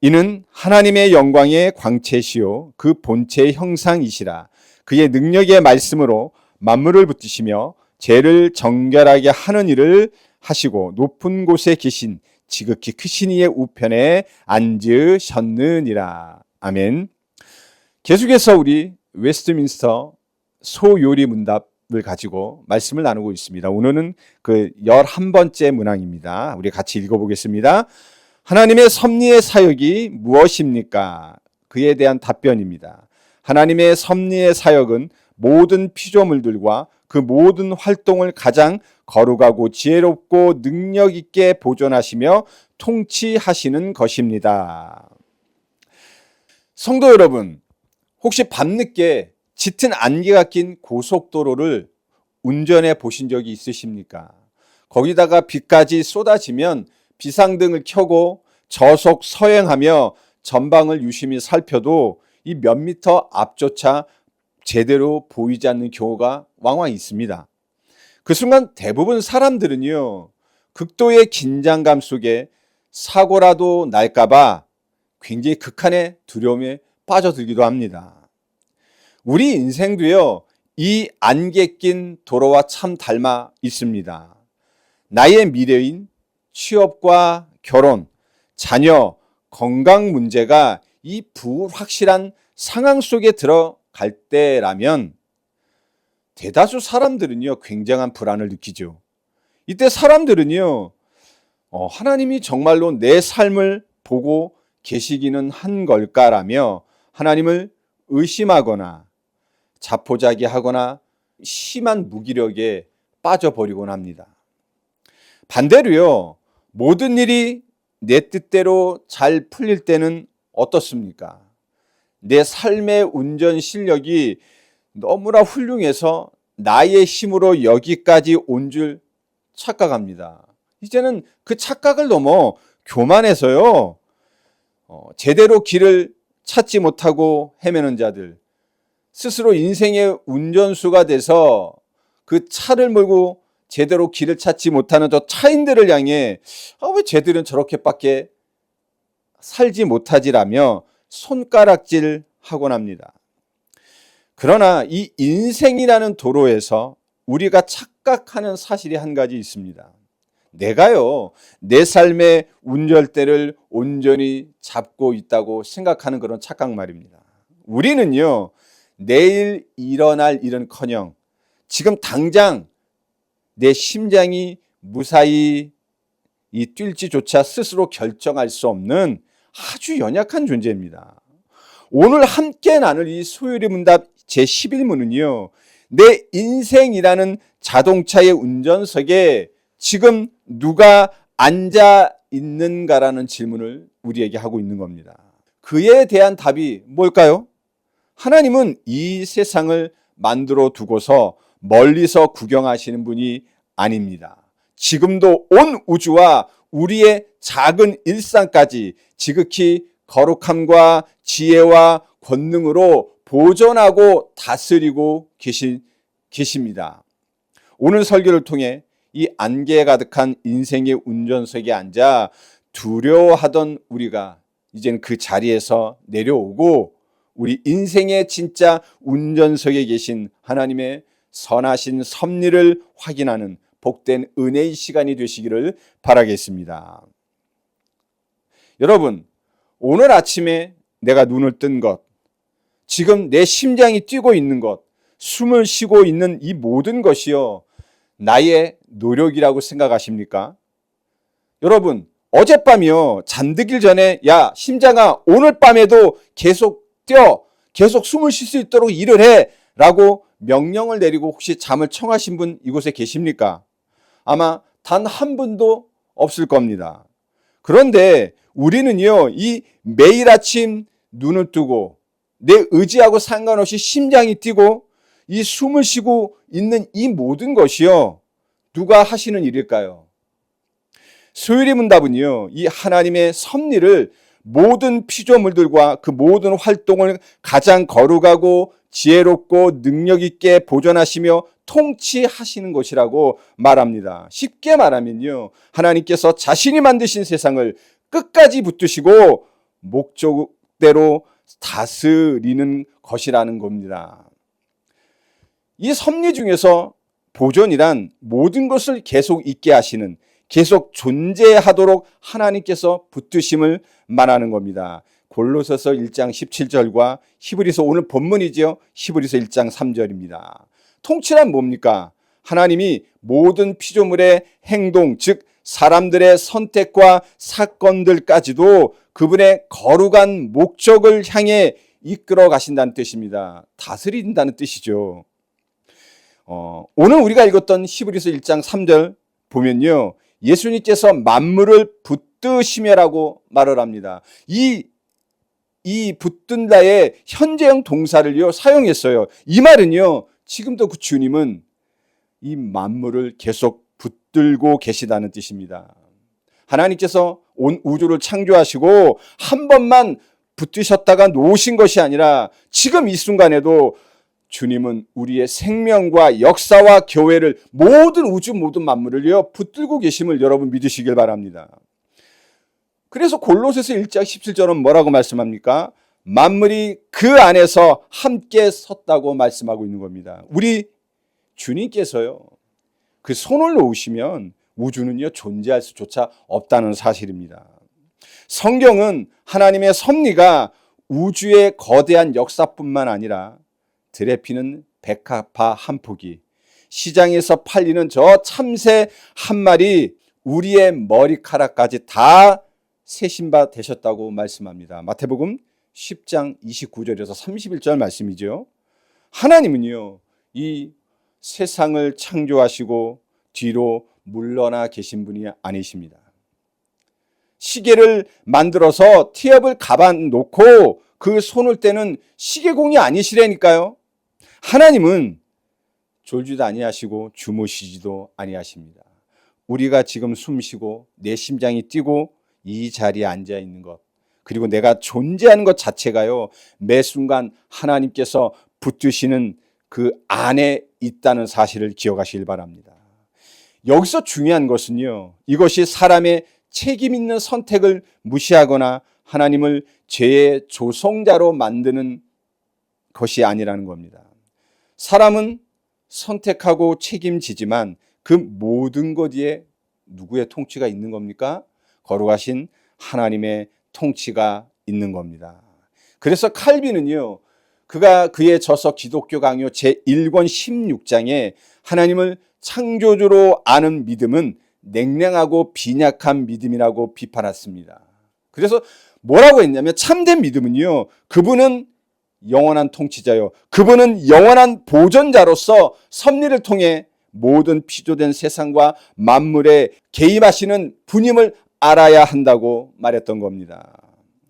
이는 하나님의 영광의 광채시요 그 본체의 형상이시라. 그의 능력의 말씀으로 만물을 붙드시며 죄를 정결하게 하는 일을 하시고 높은 곳에 계신 지극히 크신 이의 우편에 앉으셨느니라. 아멘. 계속해서 우리 웨스트민스터 소요리 문답을 가지고 말씀을 나누고 있습니다. 오늘은 그 11번째 문항입니다. 우리 같이 읽어보겠습니다. 하나님의 섭리의 사역이 무엇입니까? 그에 대한 답변입니다. 하나님의 섭리의 사역은 모든 피조물들과 그 모든 활동을 가장 거룩하고 지혜롭고 능력 있게 보존하시며 통치하시는 것입니다. 성도 여러분, 혹시 밤늦게 짙은 안개가 낀 고속도로를 운전해 보신 적이 있으십니까? 거기다가 비까지 쏟아지면 비상등을 켜고 저속 서행하며 전방을 유심히 살펴도 이 몇 미터 앞조차 제대로 보이지 않는 경우가 왕왕 있습니다. 그 순간 대부분 사람들은요, 극도의 긴장감 속에 사고라도 날까봐 굉장히 극한의 두려움에 빠져들기도 합니다. 우리 인생도요, 이 안개 낀 도로와 참 닮아 있습니다. 나의 미래인 취업과 결혼, 자녀, 건강 문제가 이 불확실한 상황 속에 들어갈 때라면 대다수 사람들은요, 굉장한 불안을 느끼죠. 이때 사람들은요, 하나님이 정말로 내 삶을 보고 계시기는 한 걸까라며 하나님을 의심하거나 자포자기하거나 심한 무기력에 빠져버리곤 합니다. 반대로요, 모든 일이 내 뜻대로 잘 풀릴 때는 어떻습니까? 내 삶의 운전 실력이 너무나 훌륭해서 나의 힘으로 여기까지 온 줄 착각합니다. 이제는 그 착각을 넘어 교만해서요, 제대로 길을 찾지 못하고 헤매는 자들, 스스로 인생의 운전수가 돼서 그 차를 몰고 제대로 길을 찾지 못하는 저 차인들을 향해 왜 쟤들은 저렇게밖에 살지 못하지라며 손가락질 하곤 합니다. 그러나 이 인생이라는 도로에서 우리가 착각하는 사실이 한 가지 있습니다. 내가요, 내 삶의 운전대를 온전히 잡고 있다고 생각하는 그런 착각 말입니다. 우리는요, 내일 일어날 일은커녕 지금 당장 내 심장이 무사히 뛸지조차 스스로 결정할 수 없는 아주 연약한 존재입니다. 오늘 함께 나눌 이 소요리 문답 제11문은요, 내 인생이라는 자동차의 운전석에 지금 누가 앉아 있는가라는 질문을 우리에게 하고 있는 겁니다. 그에 대한 답이 뭘까요? 하나님은 이 세상을 만들어 두고서 멀리서 구경하시는 분이 아닙니다. 지금도 온 우주와 우리의 작은 일상까지 지극히 거룩함과 지혜와 권능으로 보존하고 다스리고 계십니다. 오늘 설교를 통해 이 안개에 가득한 인생의 운전석에 앉아 두려워하던 우리가 이제는 그 자리에서 내려오고 우리 인생의 진짜 운전석에 계신 하나님의 선하신 섭리를 확인하는 복된 은혜의 시간이 되시기를 바라겠습니다. 여러분, 오늘 아침에 내가 눈을 뜬 것, 지금 내 심장이 뛰고 있는 것, 숨을 쉬고 있는 이 모든 것이요, 나의 노력이라고 생각하십니까? 여러분, 어젯밤이요, 잠들기 전에 야, 심장아, 오늘 밤에도 계속 뛰어, 계속 숨을 쉴 수 있도록 일을 해 라고 명령을 내리고 혹시 잠을 청하신 분 이곳에 계십니까? 아마 단 한 분도 없을 겁니다. 그런데 우리는요, 이 매일 아침 눈을 뜨고 내 의지하고 상관없이 심장이 뛰고 이 숨을 쉬고 있는 이 모든 것이요, 누가 하시는 일일까요? 소요리 문답은요, 이 하나님의 섭리를 모든 피조물들과 그 모든 활동을 가장 거룩하고 지혜롭고 능력 있게 보존하시며 통치하시는 것이라고 말합니다. 쉽게 말하면요, 하나님께서 자신이 만드신 세상을 끝까지 붙드시고 목적대로 다스리는 것이라는 겁니다. 이 섭리 중에서 보존이란 모든 것을 계속 있게 하시는, 계속 존재하도록 하나님께서 붙드심을 말하는 겁니다. 골로새서 1장 17절과 히브리서, 오늘 본문이죠. 히브리서 1장 3절입니다. 통치란 뭡니까? 하나님이 모든 피조물의 행동, 즉 사람들의 선택과 사건들까지도 그분의 거룩한 목적을 향해 이끌어 가신다는 뜻입니다. 다스린다는 뜻이죠. 오늘 우리가 읽었던 히브리서 1장 3절 보면요, 예수님께서 만물을 붙드시며라고 말을 합니다. 이 붙든다의 현재형 동사를요 사용했어요. 이 말은요, 지금도 그 주님은 이 만물을 계속 붙들고 계시다는 뜻입니다. 하나님께서 온 우주를 창조하시고 한 번만 붙드셨다가 놓으신 것이 아니라 지금 이 순간에도 주님은 우리의 생명과 역사와 교회를, 모든 우주 모든 만물을요 붙들고 계심을 여러분 믿으시길 바랍니다. 그래서 골로새서 1장 17절은 뭐라고 말씀합니까? 만물이 그 안에서 함께 섰다고 말씀하고 있는 겁니다. 우리 주님께서요 그 손을 놓으시면 우주는요 존재할 수조차 없다는 사실입니다. 성경은 하나님의 섭리가 우주의 거대한 역사뿐만 아니라 들에 피는 백합화 한 포기, 시장에서 팔리는 저 참새 한 마리, 우리의 머리카락까지 다 세신 바 되셨다고 말씀합니다. 마태복음 10장 29절에서 31절 말씀이죠. 하나님은요 이 세상을 창조하시고 뒤로 물러나 계신 분이 아니십니다. 시계를 만들어서 티업을 가만 놓고 그 손을 떼는 시계공이 아니시라니까요. 하나님은 졸지도 아니하시고 주무시지도 아니하십니다. 우리가 지금 숨쉬고 내 심장이 뛰고 이 자리에 앉아 있는 것, 그리고 내가 존재하는 것 자체가요 매 순간 하나님께서 붙드시는 그 안에 있다는 사실을 기억하시길 바랍니다. 여기서 중요한 것은요, 이것이 사람의 책임 있는 선택을 무시하거나 하나님을 죄의 조성자로 만드는 것이 아니라는 겁니다. 사람은 선택하고 책임지지만 그 모든 것 위에 누구의 통치가 있는 겁니까? 거룩하신 하나님의 통치가 있는 겁니다. 그래서 칼빈은요, 그의 저서 기독교 강요 제1권 16장에 하나님을 창조주로 아는 믿음은 냉랭하고 빈약한 믿음이라고 비판했습니다. 그래서 뭐라고 했냐면, 참된 믿음은요, 그분은 영원한 통치자요, 그분은 영원한 보존자로서 섭리를 통해 모든 피조된 세상과 만물에 개입하시는 분임을 알아야 한다고 말했던 겁니다.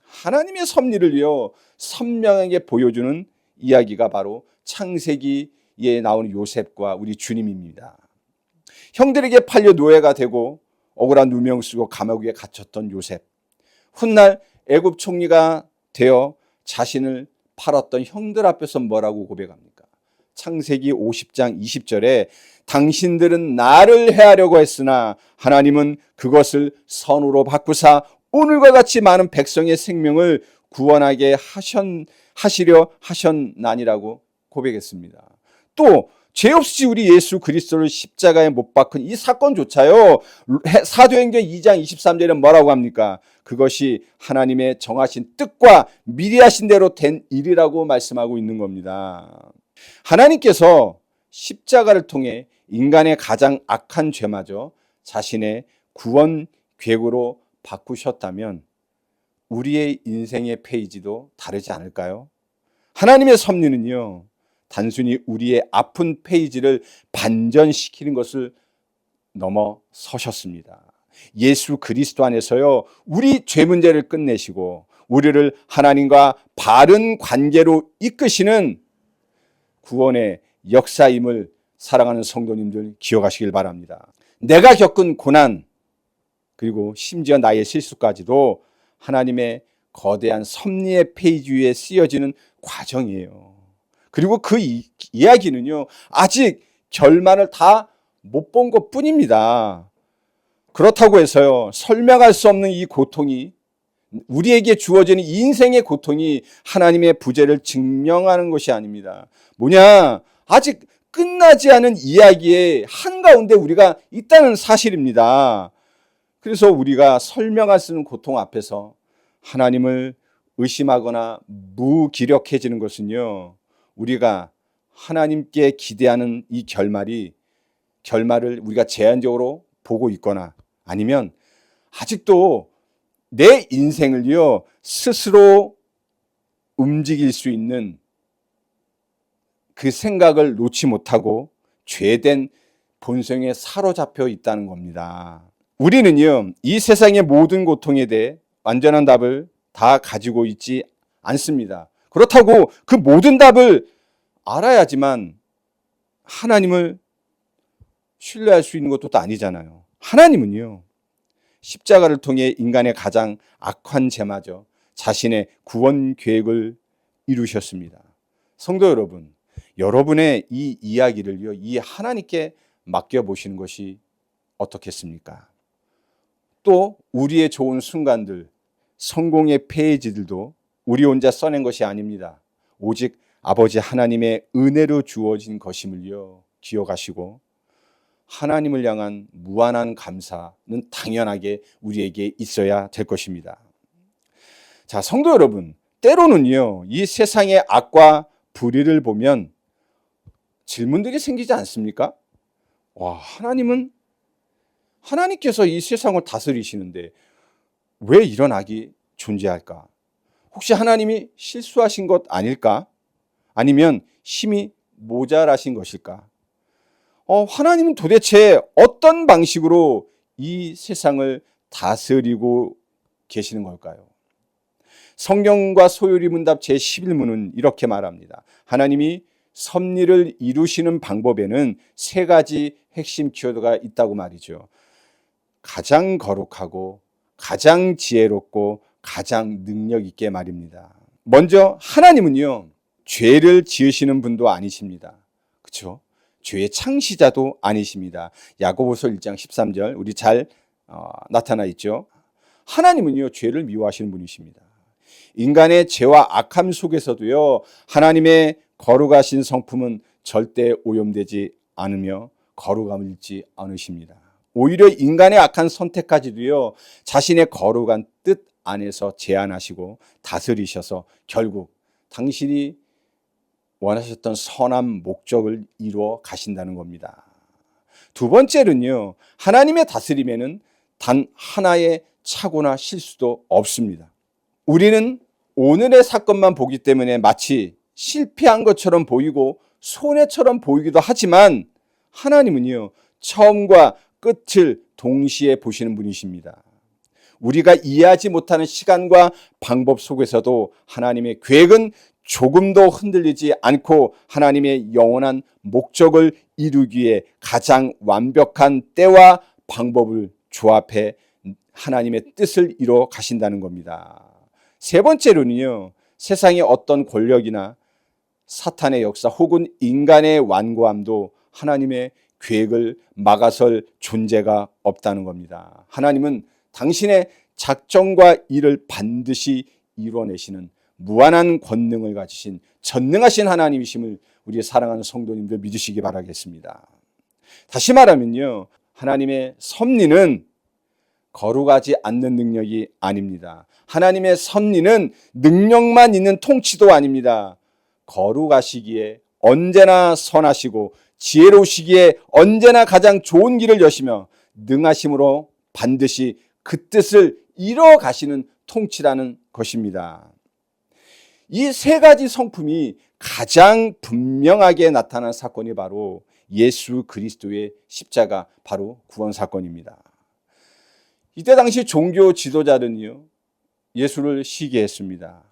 하나님의 섭리를요 선명하게 보여주는 이야기가 바로 창세기에 나오는 요셉과 우리 주님입니다. 형들에게 팔려 노예가 되고 억울한 누명 쓰고 감옥에 갇혔던 요셉, 훗날 애굽 총리가 되어 자신을 팔았던 형들 앞에서 뭐라고 고백합니까? 창세기 50장 20절에 당신들은 나를 해하려고 했으나 하나님은 그것을 선으로 바꾸사 오늘과 같이 많은 백성의 생명을 구원하게 하시려 하셨나니라고 고백했습니다. 또 죄 없이 우리 예수 그리스도를 십자가에 못 박은 이 사건조차요 사도행전 2장 23절에 뭐라고 합니까? 그것이 하나님의 정하신 뜻과 미리 하신 대로 된 일이라고 말씀하고 있는 겁니다. 하나님께서 십자가를 통해 인간의 가장 악한 죄마저 자신의 구원 계획으로 바꾸셨다면 우리의 인생의 페이지도 다르지 않을까요? 하나님의 섭리는요 단순히 우리의 아픈 페이지를 반전시키는 것을 넘어서셨습니다. 예수 그리스도 안에서요 우리 죄 문제를 끝내시고 우리를 하나님과 바른 관계로 이끄시는 구원의 역사임을 사랑하는 성도님들 기억하시길 바랍니다. 내가 겪은 고난, 그리고 심지어 나의 실수까지도 하나님의 거대한 섭리의 페이지 위에 쓰여지는 과정이에요. 그리고 그 이야기는요 아직 결말을 다 못 본 것뿐입니다. 그렇다고 해서요 설명할 수 없는 이 고통이 우리에게 주어지는 인생의 고통이 하나님의 부재를 증명하는 것이 아닙니다. 뭐냐? 아직 끝나지 않은 이야기의 한가운데 우리가 있다는 사실입니다. 그래서 우리가 설명할 수 있는 고통 앞에서 하나님을 의심하거나 무기력해지는 것은요, 우리가 하나님께 기대하는 이 결말을 우리가 제한적으로 보고 있거나 아니면 아직도 내 인생을요 스스로 움직일 수 있는 그 생각을 놓지 못하고 죄된 본성에 사로잡혀 있다는 겁니다. 우리는요 이 세상의 모든 고통에 대해 완전한 답을 다 가지고 있지 않습니다. 그렇다고 그 모든 답을 알아야지만 하나님을 신뢰할 수 있는 것도 또 아니잖아요. 하나님은요 십자가를 통해 인간의 가장 악한 죄마저 자신의 구원 계획을 이루셨습니다. 성도 여러분, 여러분의 이 이야기를요 이 하나님께 맡겨보시는 것이 어떻겠습니까? 또 우리의 좋은 순간들, 성공의 페이지들도 우리 혼자 써낸 것이 아닙니다. 오직 아버지 하나님의 은혜로 주어진 것임을요 기억하시고 하나님을 향한 무한한 감사는 당연하게 우리에게 있어야 될 것입니다. 자, 성도 여러분, 때로는요 이 세상의 악과 불의를 보면 질문들이 생기지 않습니까? 와, 하나님께서 이 세상을 다스리시는데 왜 이런 악이 존재할까? 혹시 하나님이 실수하신 것 아닐까? 아니면 힘이 모자라신 것일까? 하나님은 도대체 어떤 방식으로 이 세상을 다스리고 계시는 걸까요? 성경과 소요리 문답 제11문은 이렇게 말합니다. 하나님이 섭리를 이루시는 방법에는 세 가지 핵심 키워드가 있다고 말이죠. 가장 거룩하고 가장 지혜롭고 가장 능력 있게 말입니다. 먼저 하나님은요 죄를 지으시는 분도 아니십니다. 그렇죠? 죄의 창시자도 아니십니다. 야고보서 1장 13절 우리 잘 나타나 있죠. 하나님은요 죄를 미워하시는 분이십니다. 인간의 죄와 악함 속에서도요 하나님의 거룩하신 성품은 절대 오염되지 않으며 거룩함을 잃지 않으십니다. 오히려 인간의 악한 선택까지도요 자신의 거룩한 뜻 안에서 제한하시고 다스리셔서 결국 당신이 원하셨던 선한 목적을 이루어 가신다는 겁니다. 두 번째는요 하나님의 다스림에는 단 하나의 착오나 실수도 없습니다. 우리는 오늘의 사건만 보기 때문에 마치 실패한 것처럼 보이고 손해처럼 보이기도 하지만 하나님은요 처음과 끝을 동시에 보시는 분이십니다. 우리가 이해하지 못하는 시간과 방법 속에서도 하나님의 계획은 조금도 흔들리지 않고 하나님의 영원한 목적을 이루기에 가장 완벽한 때와 방법을 조합해 하나님의 뜻을 이루어 가신다는 겁니다. 세 번째로는요, 세상의 어떤 권력이나 사탄의 역사 혹은 인간의 완고함도 하나님의 계획을 막아설 존재가 없다는 겁니다. 하나님은 당신의 작정과 일을 반드시 이루어내시는 무한한 권능을 가지신 전능하신 하나님이심을 우리 사랑하는 성도님들 믿으시기 바라겠습니다. 다시 말하면요, 하나님의 섭리는 거룩하지 않는 능력이 아닙니다. 하나님의 섭리는 능력만 있는 통치도 아닙니다. 거룩하시기에 언제나 선하시고 지혜로우시기에 언제나 가장 좋은 길을 여시며 능하심으로 반드시 그 뜻을 이뤄 가시는 통치라는 것입니다. 이 세 가지 성품이 가장 분명하게 나타난 사건이 바로 예수 그리스도의 십자가, 바로 구원 사건입니다. 이때 당시 종교 지도자는요, 예수를 시기했습니다.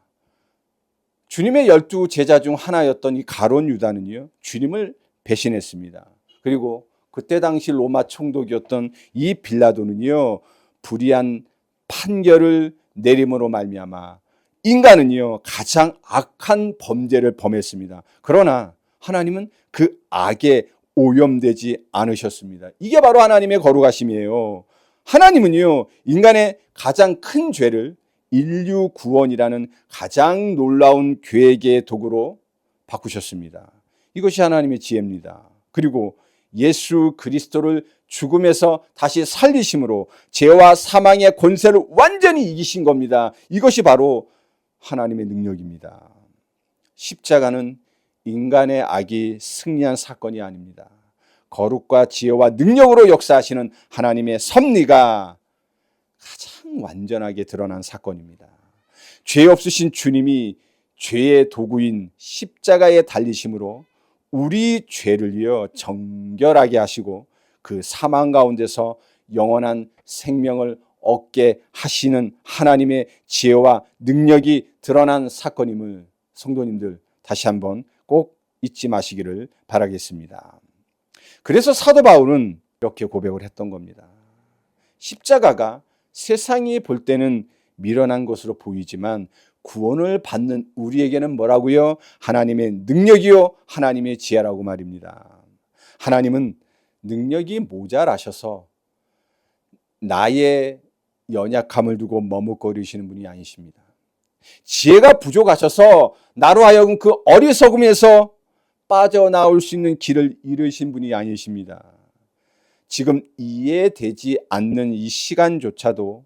주님의 12 제자 중 하나였던 이 가룟 유다는요, 주님을 배신했습니다. 그리고 그때 당시 로마 총독이었던 이 빌라도는요, 불의한 판결을 내림으로 말미암아 인간은요 가장 악한 범죄를 범했습니다. 그러나 하나님은 그 악에 오염되지 않으셨습니다. 이게 바로 하나님의 거룩하심이에요. 하나님은요 인간의 가장 큰 죄를 인류 구원이라는 가장 놀라운 계획의 도구로 바꾸셨습니다. 이것이 하나님의 지혜입니다. 그리고 예수 그리스도를 죽음에서 다시 살리심으로 죄와 사망의 권세를 완전히 이기신 겁니다. 이것이 바로 하나님의 능력입니다. 십자가는 인간의 악이 승리한 사건이 아닙니다. 거룩과 지혜와 능력으로 역사하시는 하나님의 섭리가 가장 완전하게 드러난 사건입니다. 죄 없으신 주님이 죄의 도구인 십자가에 달리심으로 우리 죄를요 정결하게 하시고 그 사망 가운데서 영원한 생명을 얻게 하시는 하나님의 지혜와 능력이 드러난 사건임을 성도님들 다시 한번 꼭 잊지 마시기를 바라겠습니다. 그래서 사도 바울은 이렇게 고백을 했던 겁니다. 십자가가 세상이 볼 때는 미련한 것으로 보이지만 구원을 받는 우리에게는 뭐라고요? 하나님의 능력이요 하나님의 지혜라고 말입니다. 하나님은 능력이 모자라셔서 나의 연약함을 두고 머뭇거리시는 분이 아니십니다. 지혜가 부족하셔서 나로 하여금 그 어리석음에서 빠져나올 수 있는 길을 잃으신 분이 아니십니다. 지금 이해되지 않는 이 시간조차도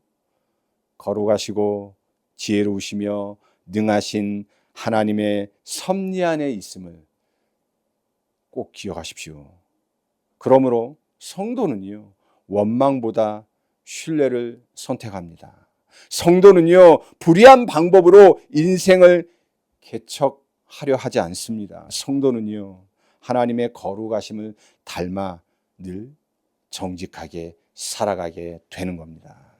거룩하시고 지혜로우시며 능하신 하나님의 섭리 안에 있음을 꼭 기억하십시오. 그러므로 성도는요 원망보다 신뢰를 선택합니다. 성도는요 불의한 방법으로 인생을 개척하려 하지 않습니다. 성도는요 하나님의 거룩하심을 닮아 늘 정직하게 살아가게 되는 겁니다.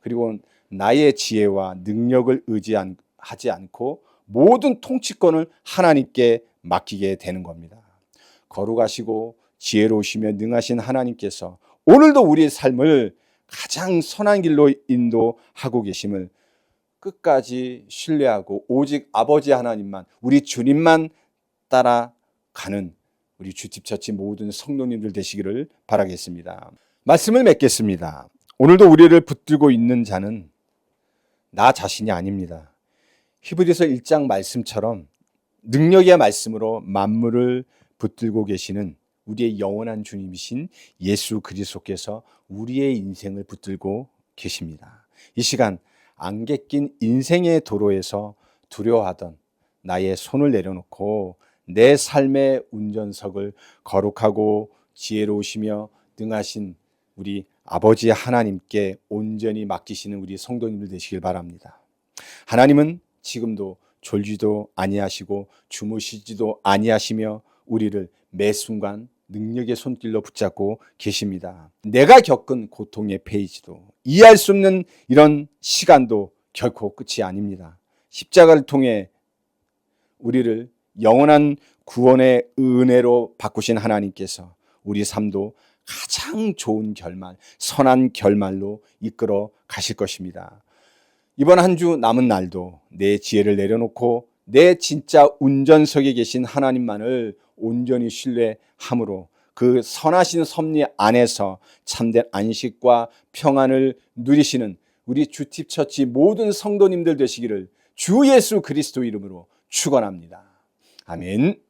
그리고 나의 지혜와 능력을 의지하지 않고 모든 통치권을 하나님께 맡기게 되는 겁니다. 거룩하시고 지혜로우시며 능하신 하나님께서 오늘도 우리의 삶을 가장 선한 길로 인도하고 계심을 끝까지 신뢰하고 오직 아버지 하나님만, 우리 주님만 따라가는 우리 주팁처치 모든 성도님들 되시기를 바라겠습니다. 말씀을 맺겠습니다. 오늘도 우리를 붙들고 있는 자는 나 자신이 아닙니다. 히브리서 1장 말씀처럼 능력의 말씀으로 만물을 붙들고 계시는 우리의 영원한 주님이신 예수 그리스도께서 우리의 인생을 붙들고 계십니다. 이 시간 안개 낀 인생의 도로에서 두려워하던 나의 손을 내려놓고 내 삶의 운전석을 거룩하고 지혜로우시며 능하신 우리 아버지 하나님께 온전히 맡기시는 우리 성도님들 되시길 바랍니다. 하나님은 지금도 졸지도 아니하시고 주무시지도 아니하시며 우리를 매 순간 능력의 손길로 붙잡고 계십니다. 내가 겪은 고통의 페이지도 이해할 수 없는 이런 시간도 결코 끝이 아닙니다. 십자가를 통해 우리를 영원한 구원의 은혜로 바꾸신 하나님께서 우리 삶도 가장 좋은 결말, 선한 결말로 이끌어 가실 것입니다. 이번 한 주 남은 날도 내 지혜를 내려놓고 내 진짜 운전석에 계신 하나님만을 온전히 신뢰함으로 그 선하신 섭리 안에서 참된 안식과 평안을 누리시는 우리 주팁처치 모든 성도님들 되시기를 주 예수 그리스도 이름으로 축원합니다. 아멘.